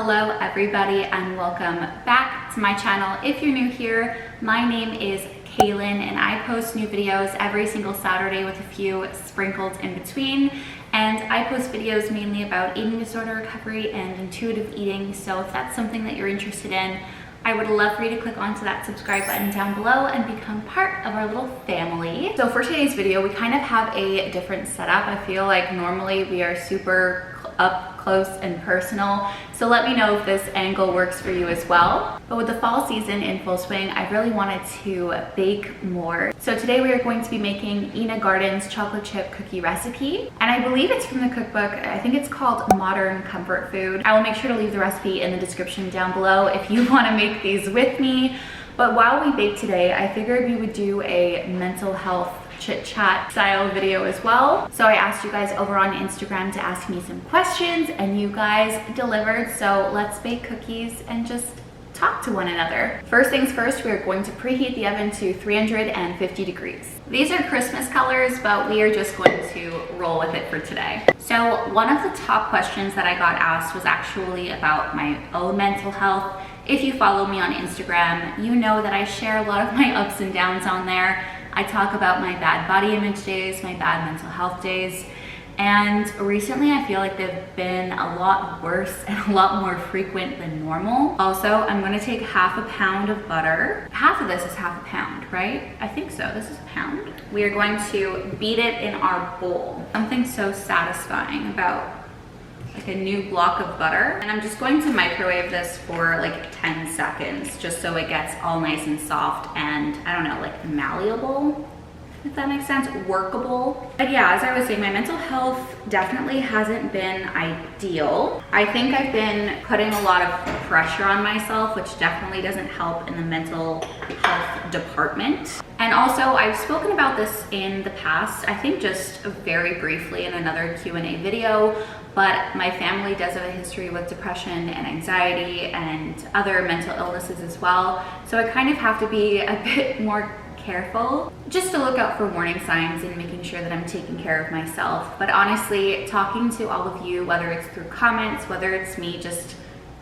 Hello everybody and welcome back to my channel. If you're new here, my name is Kailin and I post new videos every single Saturday with a few sprinkled in between. And I post videos mainly about eating disorder recovery and intuitive eating. So if that's something that you're interested in, I would love for you to click onto that subscribe button down below and become part of our little family. So for today's video, we kind of have a different setup. I feel like normally we are super up close and personal. So let me know if this angle works for you as well. But with the fall season in full swing, I really wanted to bake more. So today we are going to be making Ina Garten's chocolate chip cookie recipe. And I believe it's from the cookbook. I think it's called Modern Comfort Food. I will make sure to leave the recipe in the description down below if you want to make these with me. But while we bake today, I figured we would do a mental health chit chat style video as well. So I asked you guys over on Instagram to ask me some questions and you guys delivered. So let's bake cookies and just talk to one another. First things first, we're going to preheat the oven to 350 degrees. These are Christmas colors, but we are just going to roll with it for today. So one of the top questions that I got asked was actually about my own mental health. If you follow me on Instagram, you know that I share a lot of my ups and downs on there. I talk about my bad body image days, my bad mental health days, and recently I feel like they've been a lot worse and a lot more frequent than normal. Also, I'm going to take half a pound of butter. Half of this is half a pound, right? I think so. This is a pound. We are going to beat it in our bowl. Something so satisfying about like a new block of butter. And I'm just going to microwave this for like 10 seconds just so it gets all nice and soft and, I don't know, like malleable, if that makes sense, workable. But yeah, as I was saying, my mental health definitely hasn't been ideal. I think I've been putting a lot of pressure on myself, which definitely doesn't help in the mental health department. And also, I've spoken about this in the past, I think just very briefly in another Q&A video, but my family does have a history with depression and anxiety and other mental illnesses as well. So I kind of have to be a bit more careful just to look out for warning signs and making sure that I'm taking care of myself. But honestly, talking to all of you, whether it's through comments, whether it's me just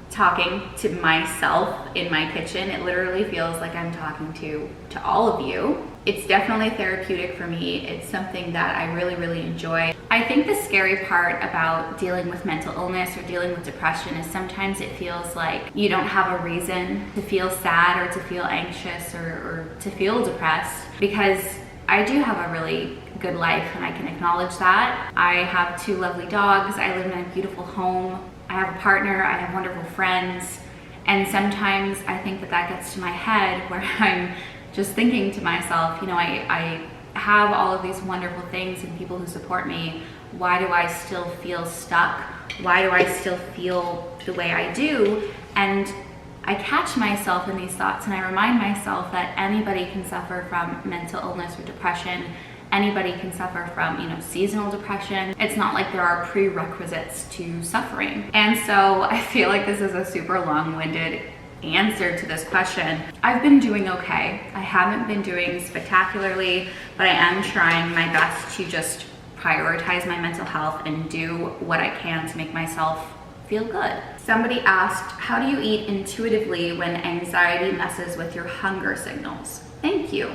talking to myself in my kitchen, it literally feels like I'm talking to all of you. It's definitely therapeutic for me. It's something that I really enjoy. I think the scary part about dealing with mental illness or dealing with depression is sometimes it feels like you don't have a reason to feel sad or to feel anxious or to feel depressed, because I do have a really good life and I can acknowledge that. I have 2 lovely dogs. I live in a beautiful home. I have a partner. I have wonderful friends. And sometimes I think that gets to my head where I'm just thinking to myself, you know, I have all of these wonderful things and people who support me. Why do I still feel stuck? Why do I still feel the way I do? And I catch myself in these thoughts and I remind myself that anybody can suffer from mental illness or depression. Anybody can suffer from, you know, seasonal depression. It's not like there are prerequisites to suffering. And so I feel like this is a super long-winded answer to this question. I've been doing okay. I haven't been doing spectacularly, but I am trying my best to just prioritize my mental health and do what I can to make myself feel good. Somebody asked, how do you eat intuitively when anxiety messes with your hunger signals? Thank you.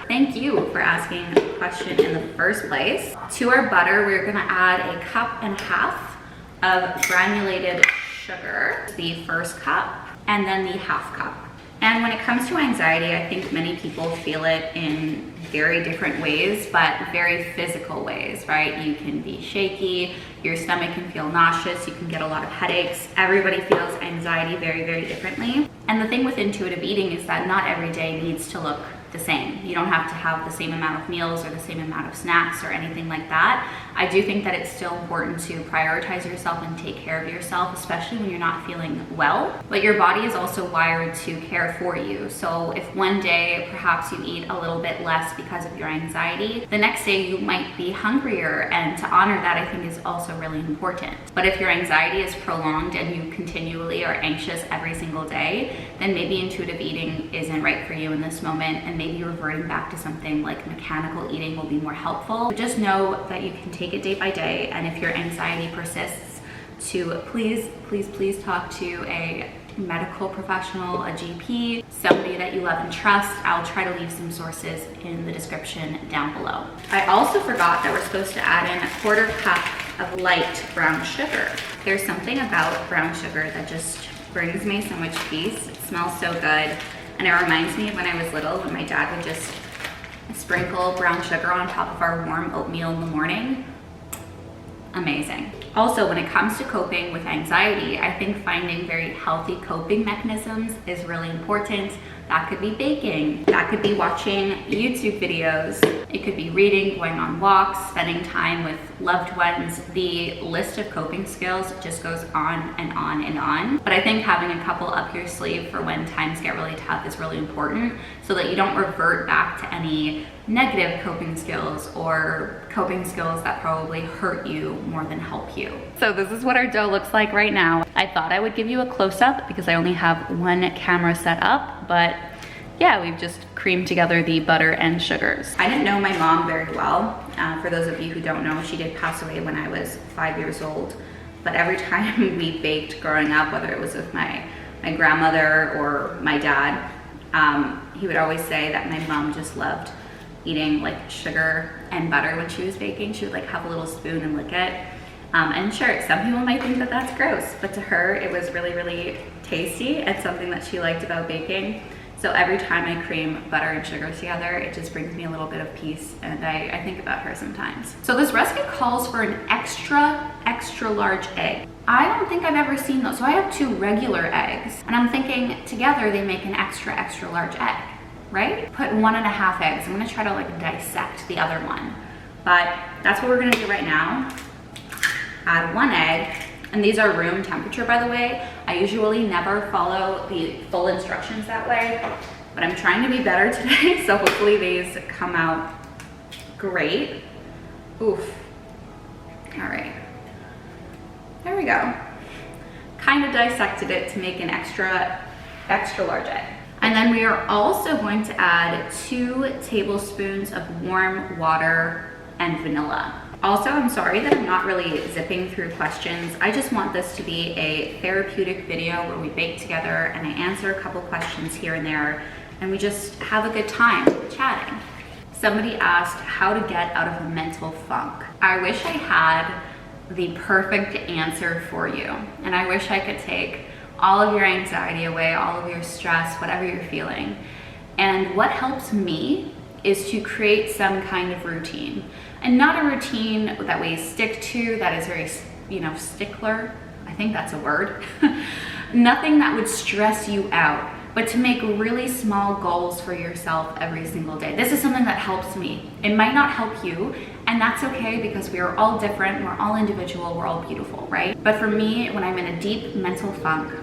Thank you for asking the question in the first place. To our butter, we're gonna add 1.5 cups of granulated sugar, the first cup, and then the 1/2 cup. And when it comes to anxiety, I think many people feel it in very different ways, but very physical ways, right? You can be shaky, your stomach can feel nauseous, you can get a lot of headaches. Everybody feels anxiety very differently. And the thing with intuitive eating is that not every day needs to look the same. You don't have to have the same amount of meals or the same amount of snacks or anything like that. I do think that it's still important to prioritize yourself and take care of yourself, especially when you're not feeling well. But your body is also wired to care for you. So if one day perhaps you eat a little bit less because of your anxiety, the next day you might be hungrier, and to honor that I think is also really important. But if your anxiety is prolonged and you continually are anxious every single day, then maybe intuitive eating isn't right for you in this moment, and maybe reverting back to something like mechanical eating will be more helpful. But just know that you can take it day by day, and if your anxiety persists, to please, please, please talk to a medical professional, a GP, somebody that you love and trust. I'll try to leave some sources in the description down below. I also forgot that we're supposed to add in a 1/4 cup of light brown sugar. There's something about brown sugar that just brings me so much peace. It smells so good. And it reminds me of when I was little, when my dad would just sprinkle brown sugar on top of our warm oatmeal in the morning. Amazing. Also, when it comes to coping with anxiety, I think finding very healthy coping mechanisms is really important. That could be baking, that could be watching YouTube videos, it could be reading, going on walks, spending time with loved ones. The list of coping skills just goes on and on and on. But I think having a couple up your sleeve for when times get really tough is really important, so that you don't revert back to any negative coping skills or coping skills that probably hurt you more than help you. So this is what our dough looks like right now. I thought I would give you a close-up because I only have one camera set up, but yeah, we've just creamed together the butter and sugars. I didn't know my mom very well. For those of you who don't know, she did pass away when I was 5 years old. But every time we baked growing up, whether it was with my grandmother or my dad, he would always say that my mom just loved eating like sugar and butter when she was baking. She would like have a little spoon and lick it. And sure, some people might think that that's gross, but to her, it was really, really tasty and something that she liked about baking. So every time I cream butter and sugar together, it just brings me a little bit of peace, and I think about her sometimes. So this recipe calls for an extra, extra large egg. I don't think I've ever seen those. So I have 2 regular eggs, and I'm thinking together they make an extra, extra large egg, right? Put 1.5 eggs. I'm gonna try to like dissect the other one, but that's what we're gonna do right now. Add 1 egg. And these are room temperature, by the way. I usually never follow the full instructions that way, but I'm trying to be better today, so hopefully these come out great. Oof. All right. There we go. Kind of dissected it to make an extra, extra large egg. And then we are also going to add 2 tablespoons of warm water and vanilla. Also, I'm sorry that I'm not really zipping through questions. I just want this to be a therapeutic video where we bake together and I answer a couple questions here and there, and we just have a good time chatting. Somebody asked how to get out of a mental funk. I wish I had the perfect answer for you, and I wish I could take all of your anxiety away, all of your stress, whatever you're feeling. And what helps me is to create some kind of routine. And not a routine that we stick to that is very, stickler. I think that's a word. Nothing that would stress you out, but to make really small goals for yourself every single day. This is something that helps me. It might not help you, and that's okay because we are all different, we're all individual, we're all beautiful, right? But for me, when I'm in a deep mental funk,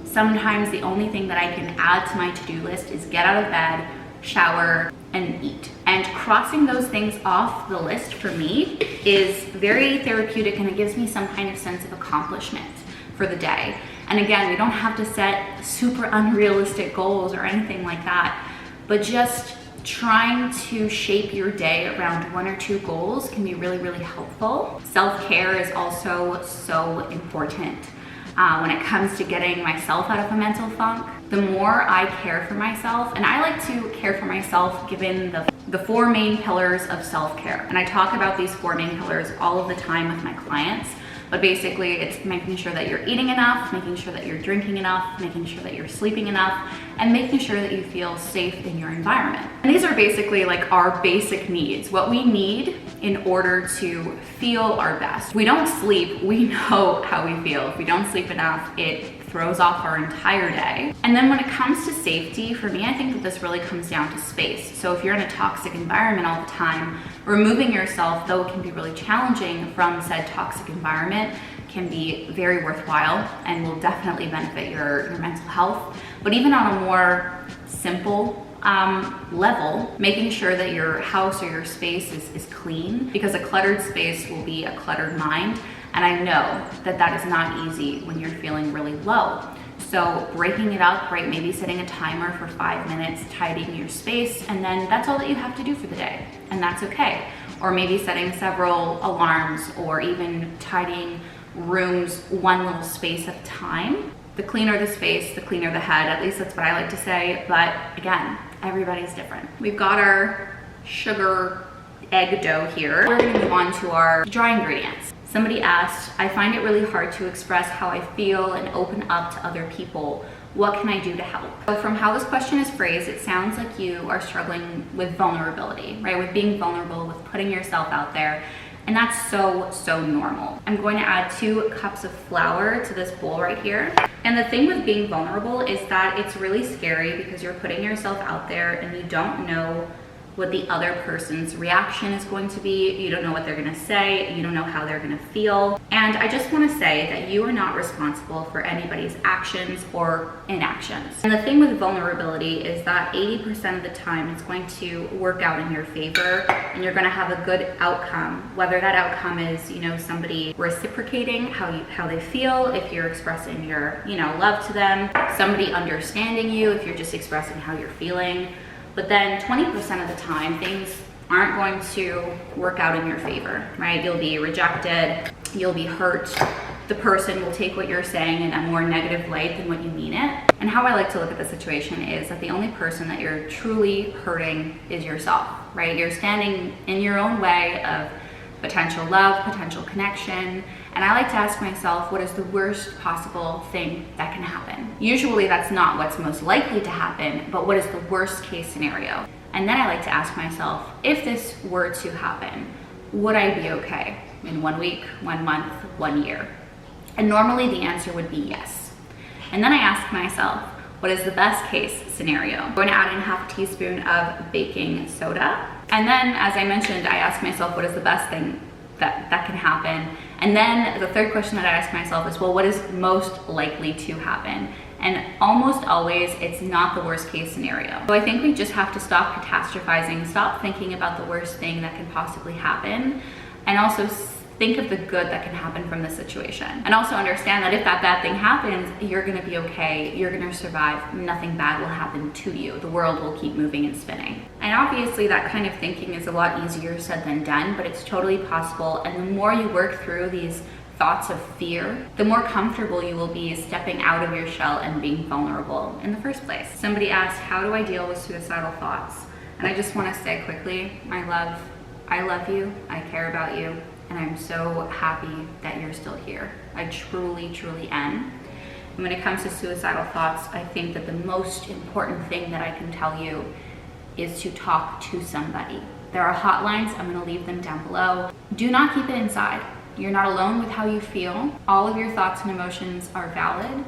sometimes the only thing that I can add to my to-do list is get out of bed, shower, and eat. And crossing those things off the list for me is very therapeutic, and it gives me some kind of sense of accomplishment for the day. And again, we don't have to set super unrealistic goals or anything like that, but just trying to shape your day around 1 or 2 goals can be really, really helpful. Self-care is also so important. When it comes to getting myself out of a mental funk, the more I care for myself, and I like to care for myself given the 4 main pillars of self-care. And I talk about these 4 main pillars all of the time with my clients, but basically it's making sure that you're eating enough, making sure that you're drinking enough, making sure that you're sleeping enough, and making sure that you feel safe in your environment. And these are basically like our basic needs, what we need in order to feel our best. We don't sleep, we know how we feel. If we don't sleep enough, it throws off our entire day. And then when it comes to safety, for me, I think that this really comes down to space. So if you're in a toxic environment all the time, removing yourself, though it can be really challenging from said toxic environment, can be very worthwhile and will definitely benefit your mental health. But even on a more simple level, making sure that your house or your space is clean, because a cluttered space will be a cluttered mind. And I know that that is not easy when you're feeling really low. So breaking it up, right? Maybe setting a timer for 5 minutes, tidying your space, and then that's all that you have to do for the day. And that's okay. Or maybe setting several alarms, or even tidying rooms one little space at a time. The cleaner the space, the cleaner the head. At least that's what I like to say. But again, everybody's different. We've got our sugar egg dough here. We're gonna move on to our dry ingredients. Somebody asked, I find it really hard to express how I feel and open up to other people. What can I do to help? So from how this question is phrased, it sounds like you are struggling with vulnerability, right? With being vulnerable, with putting yourself out there. And that's so normal. I'm going to add 2 cups of flour to this bowl right here. And the thing with being vulnerable is that it's really scary because you're putting yourself out there and you don't know what the other person's reaction is going to be. You don't know what they're gonna say. You don't know how they're gonna feel. And I just wanna say that you are not responsible for anybody's actions or inactions. And the thing with vulnerability is that 80% of the time it's going to work out in your favor and you're gonna have a good outcome. Whether that outcome is, you know, somebody reciprocating how they feel, if you're expressing your, you know, love to them, somebody understanding you, if you're just expressing how you're feeling. But then 20% of the time, things aren't going to work out in your favor, right? You'll be rejected, you'll be hurt. The person will take what you're saying in a more negative light than what you mean it. And how I like to look at the situation is that the only person that you're truly hurting is yourself, right? You're standing in your own way of potential love, potential connection. And I like to ask myself, what is the worst possible thing that can happen? Usually that's not what's most likely to happen, but what is the worst case scenario? And then I like to ask myself, if this were to happen, would I be okay in 1 week, 1 month, 1 year? And normally the answer would be yes. And then I ask myself, what is the best case scenario? I'm going to add in ½ teaspoon of baking soda. And then, as I mentioned, I ask myself, what is the best thing that can happen? And then the third question that I ask myself is, well, what is most likely to happen? And almost always, it's not the worst case scenario. So I think we just have to stop catastrophizing, stop thinking about the worst thing that can possibly happen, and also think of the good that can happen from this situation. And also understand that if that bad thing happens, you're gonna be okay, you're gonna survive, nothing bad will happen to you. The world will keep moving and spinning. And obviously that kind of thinking is a lot easier said than done, but it's totally possible. And the more you work through these thoughts of fear, the more comfortable you will be stepping out of your shell and being vulnerable in the first place. Somebody asked, how do I deal with suicidal thoughts? And I just wanna say quickly, I love you, I care about you. And I'm so happy that you're still here. I truly am. And when it comes to suicidal thoughts, I think that the most important thing that I can tell you is to talk to somebody. There are hotlines, I'm gonna leave them down below. Do not keep it inside. You're not alone with how you feel. All of your thoughts and emotions are valid.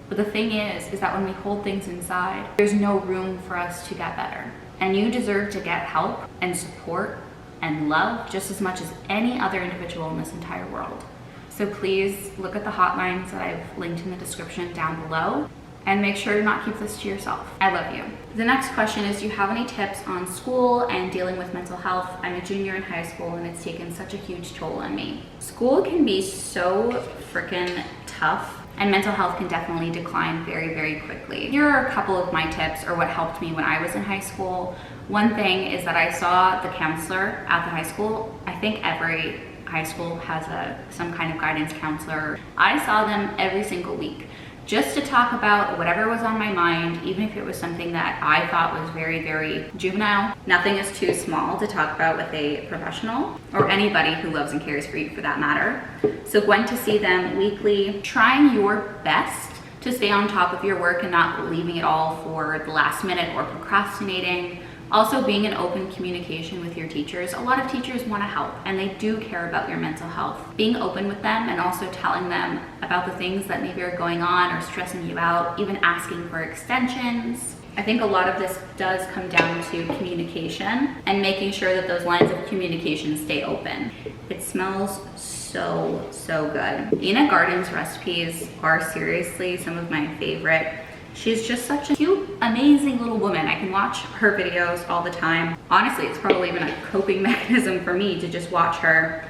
But the thing is that when we hold things inside, there's no room for us to get better. And you deserve to get help and support and love just as much as any other individual in this entire world. So please look at the hotlines that I've linked in the description down below and make sure to not keep this to yourself. I love you. The next question is, do you have any tips on school and dealing with mental health? I'm a junior in high school and it's taken such a huge toll on me. School can be so freaking tough and mental health can definitely decline very quickly. Here are a couple of my tips or what helped me when I was in high school. One thing is that I saw the counselor at the high school. I think every high school has some kind of guidance counselor. I saw them every single week just to talk about whatever was on my mind, even if it was something that I thought was very juvenile. Nothing is too small to talk about with a professional or anybody who loves and cares for you for that matter. So going to see them weekly, trying your best to stay on top of your work and not leaving it all for the last minute or procrastinating. Also being in open communication with your teachers. A lot of teachers want to help and they do care about your mental health. Being open with them and also telling them about the things that maybe are going on or stressing you out, even asking for extensions. I think a lot of this does come down to communication and making sure that those lines of communication stay open. It smells so good. Ina Garten's recipes are seriously some of my favorite. She's just such a cute, amazing little woman. I can watch her videos all the time. Honestly, it's probably been a coping mechanism for me to just watch her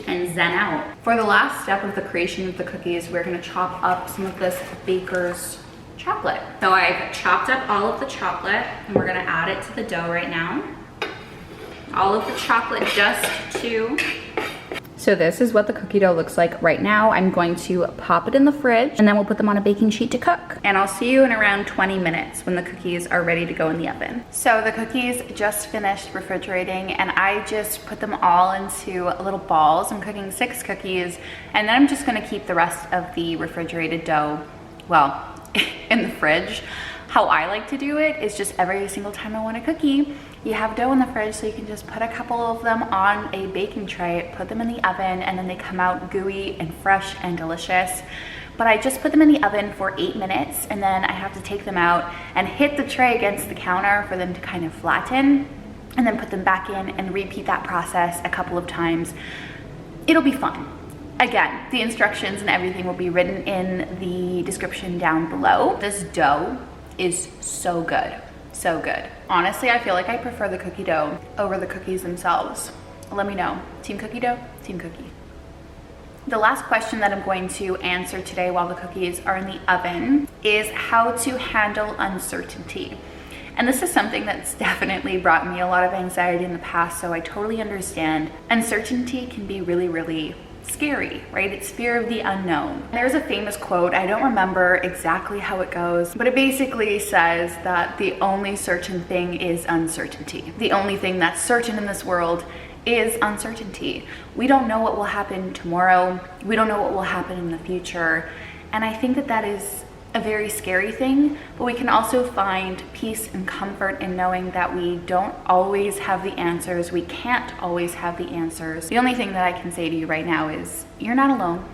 and zen out. For the last step of the creation of the cookies, we're gonna chop up some of this baker's chocolate. So I've chopped up all of the chocolate and we're gonna add it to the dough right now. All of the chocolate dust to So this is what the cookie dough looks like right now. I'm going to pop it in the fridge and then we'll put them on a baking sheet to cook. And I'll see you in around 20 minutes when the cookies are ready to go in the oven. So the cookies just finished refrigerating and I just put them all into little balls. I'm cooking 6 cookies and then I'm just gonna keep the rest of the refrigerated dough, well, in the fridge. How I like to do it is just every single time I want a cookie, you have dough in the fridge, so you can just put a couple of them on a baking tray, put them in the oven, and then they come out gooey and fresh and delicious. But I just put them in the oven for 8 minutes, and then I have to take them out and hit the tray against the counter for them to kind of flatten, and then put them back in and repeat that process a couple of times. It'll be fun. Again, the instructions and everything will be written in the description down below. This dough is so good, so good. Honestly, I feel like I prefer the cookie dough over the cookies themselves. Let me know, team cookie dough, team cookie. The last question that I'm going to answer today while the cookies are in the oven is how to handle uncertainty. And this is something that's definitely brought me a lot of anxiety in the past, so I totally understand. Uncertainty can be really, really scary, right? It's fear of the unknown. There's a famous quote, I don't remember exactly how it goes, but it basically says that the only certain thing is uncertainty. The only thing that's certain in this world is uncertainty. We don't know what will happen tomorrow. We don't know what will happen in the future. And I think that that is a very scary thing, but we can also find peace and comfort in knowing that we don't always have the answers. We can't always have the answers. The only thing that I can say to you right now is you're not alone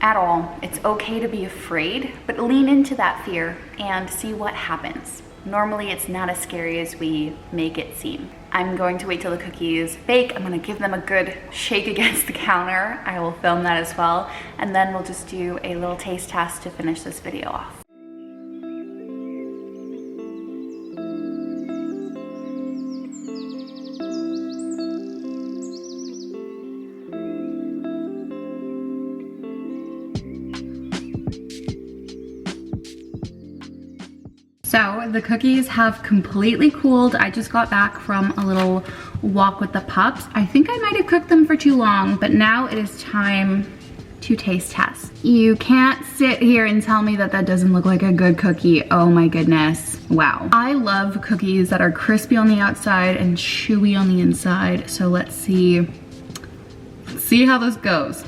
at all. It's okay to be afraid, but lean into that fear and see what happens. Normally it's not as scary as we make it seem. I'm going to wait till the cookies bake. I'm gonna give them a good shake against the counter. I will film that as well. And then we'll just do a little taste test to finish this video off. So the cookies have completely cooled. I just got back from a little walk with the pups. I think I might have cooked them for too long, but now it is time to taste test. You can't sit here and tell me that that doesn't look like a good cookie. Oh my goodness. Wow. I love cookies that are crispy on the outside and chewy on the inside. So let's see how this goes.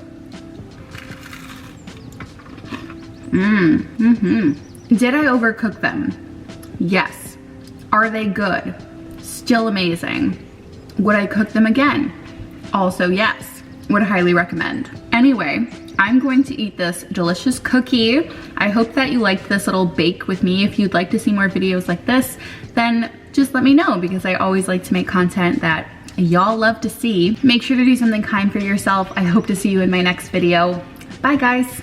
Did I overcook them? Yes. Are they good? Still amazing. Would I cook them again? Also yes. Would highly recommend. Anyway, I'm going to eat this delicious cookie. I hope that you liked this little bake with me. If you'd like to see more videos like this, then just let me know, because I always like to make content that y'all love to see. Make sure to do something kind for yourself. I hope to see you in my next video. Bye guys.